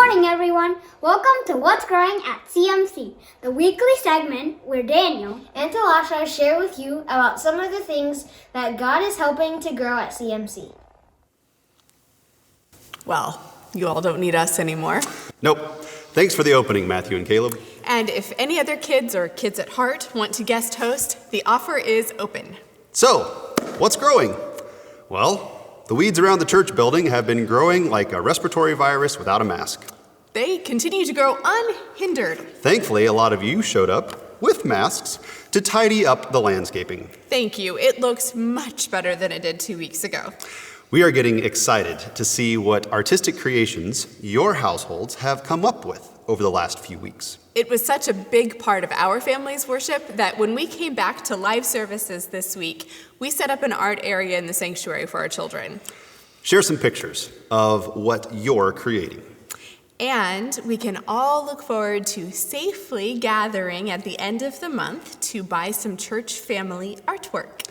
morning, everyone. Welcome to What's Growing at CMC, the weekly segment where Daniel and Talasha share with you about some of the things that God is helping to grow at CMC. Well, you all don't need us anymore. Nope. Thanks for the opening, Matthew and Caleb. And if any other kids or kids at heart want to guest host, the offer is open. So, what's growing? Well, the weeds around the church building have been growing like a respiratory virus without a mask. They continue to grow unhindered. Thankfully, a lot of you showed up with masks to tidy up the landscaping. Thank you. It looks much better than it did 2 weeks ago. We are getting excited to see what artistic creations your households have come up with over the last few weeks. It was such a big part of our family's worship that when we came back to live services this week, we set up an art area in the sanctuary for our children. Share some pictures of what you're creating. And we can all look forward to safely gathering at the end of the month to buy some church family artwork.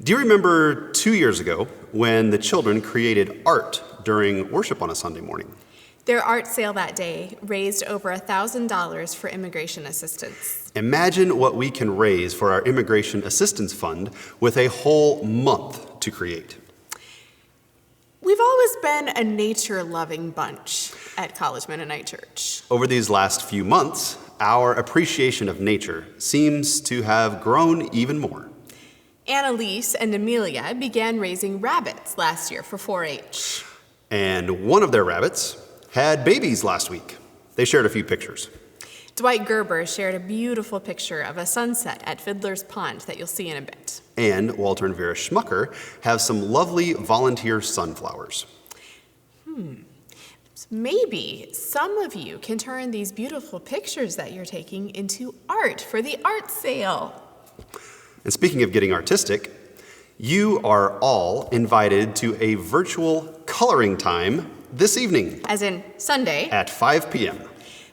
Do you remember 2 years ago when the children created art during worship on a Sunday morning? Their art sale that day raised over $1,000 for immigration assistance. Imagine what we can raise for our Immigration Assistance Fund with a whole month to create. We've always been a nature-loving bunch at College Mennonite Church. Over these last few months, our appreciation of nature seems to have grown even more. Annalise and Amelia began raising rabbits last year for 4-H. And one of their rabbits had babies last week. They shared a few pictures. Dwight Gerber shared a beautiful picture of a sunset at Fiddler's Pond that you'll see in a bit. And Walter and Vera Schmucker have some lovely volunteer sunflowers. So maybe some of you can turn these beautiful pictures that you're taking into art for the art sale. And speaking of getting artistic, you are all invited to a virtual coloring time this evening. As in Sunday. At 5 p.m.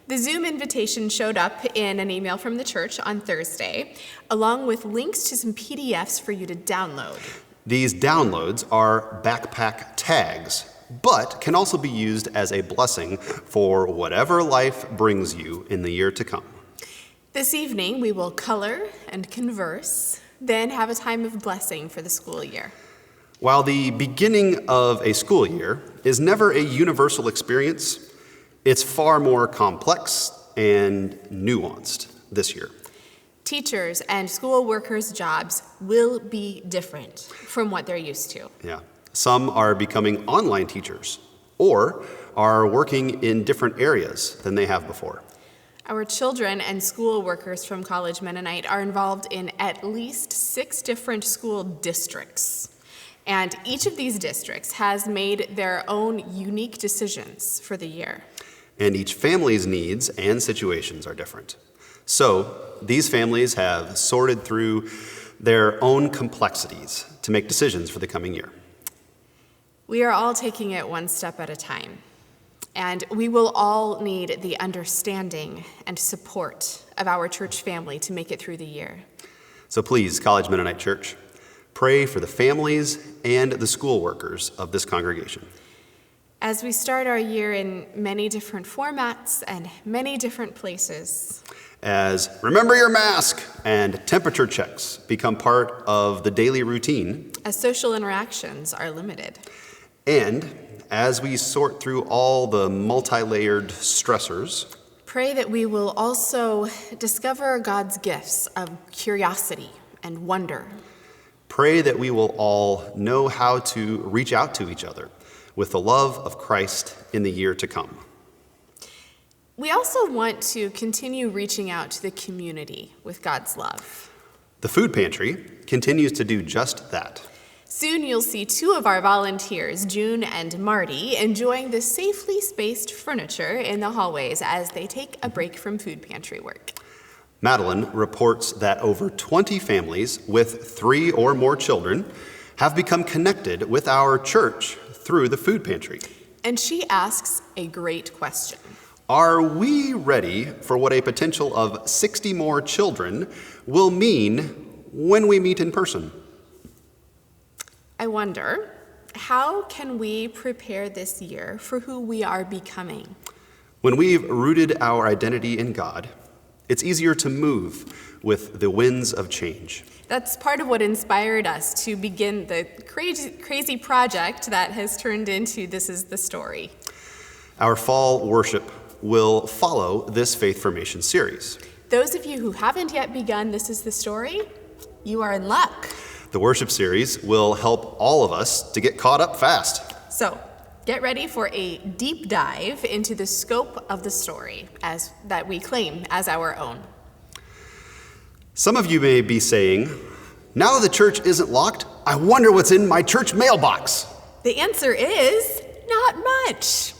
The Zoom invitation showed up in an email from the church on Thursday, along with links to some PDFs for you to download. These downloads are backpack tags, but can also be used as a blessing for whatever life brings you in the year to come. This evening, we will color and converse, then have a time of blessing for the school year. While the beginning of a school year is never a universal experience, it's far more complex and nuanced this year. Teachers and school workers' jobs will be different from what they're used to. Yeah. Some are becoming online teachers or are working in different areas than they have before. Our children and school workers from College Mennonite are involved in at least 6 different school districts. And each of these districts has made their own unique decisions for the year. And each family's needs and situations are different. So these families have sorted through their own complexities to make decisions for the coming year. We are all taking it one step at a time. And we will all need the understanding and support of our church family to make it through the year. So please, College Mennonite Church, pray for the families and the school workers of this congregation. As we start our year in many different formats and many different places. As remember your mask and temperature checks become part of the daily routine. As social interactions are limited. And as we sort through all the multi-layered stressors, pray that we will also discover God's gifts of curiosity and wonder. Pray that we will all know how to reach out to each other with the love of Christ in the year to come. We also want to continue reaching out to the community with God's love. The food pantry continues to do just that. Soon you'll see 2 of our volunteers, June and Marty, enjoying the safely spaced furniture in the hallways as they take a break from food pantry work. Madeline reports that over 20 families with 3 or more children have become connected with our church through the food pantry. And she asks a great question. Are we ready for what a potential of 60 more children will mean when we meet in person? I wonder, how can we prepare this year for who we are becoming? When we've rooted our identity in God, it's easier to move with the winds of change. That's part of what inspired us to begin the crazy project that has turned into This Is the Story. Our fall worship will follow this faith formation series. Those of you who haven't yet begun This Is the Story, you are in luck. The worship series will help all of us to get caught up fast. So, get ready for a deep dive into the scope of the story that we claim as our own. Some of you may be saying, now the church isn't locked, I wonder what's in my church mailbox. The answer is not much.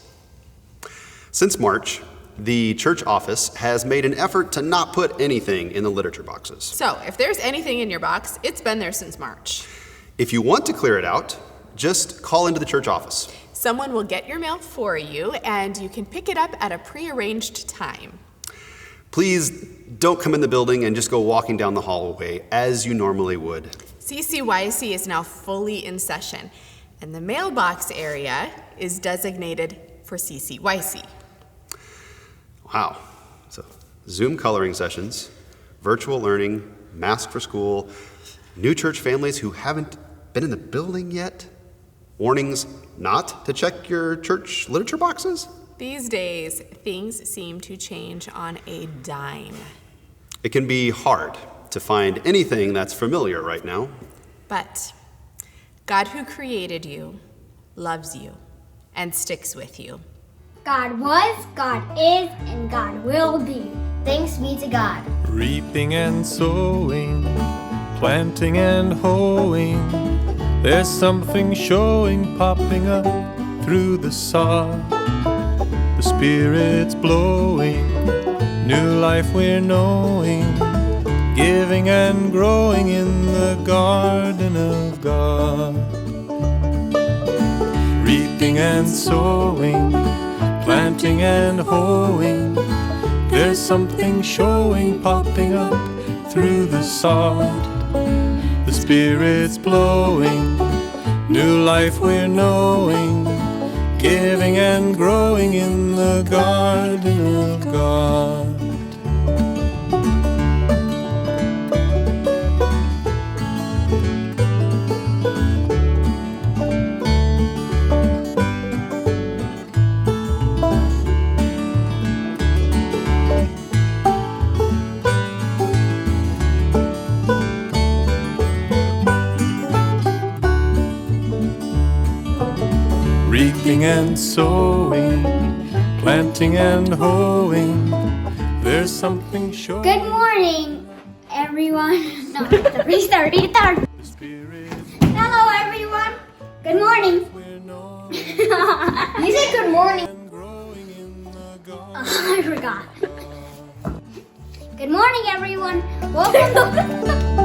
Since March, the church office has made an effort to not put anything in the literature boxes. So, if there's anything in your box, it's been there since March. If you want to clear it out, just call into the church office. Someone will get your mail for you, and you can pick it up at a prearranged time. Please don't come in the building and just go walking down the hallway as you normally would. CCYC is now fully in session, and the mailbox area is designated for CCYC. Wow. So, Zoom coloring sessions, virtual learning, mask for school, new church families who haven't been in the building yet, warnings not to check your church literature boxes. These days, things seem to change on a dime. It can be hard to find anything that's familiar right now. But God who created you loves you and sticks with you. God was, God is, and God will be. Thanks be to God. Reaping and sowing, planting and hoeing. There's something showing, popping up through the sod. The Spirit's blowing, new life we're knowing, giving and growing in the garden of God. Reaping and sowing, planting and hoeing. There's something showing, popping up through the sod. The Spirit's blowing, new life we're knowing, giving and growing in the garden of God. Reaping and sowing, planting and hoeing. There's something showing. Good morning, everyone. No, it's 3:30. Hello, everyone. Good morning. You said good morning. I forgot. Good morning, everyone. Welcome.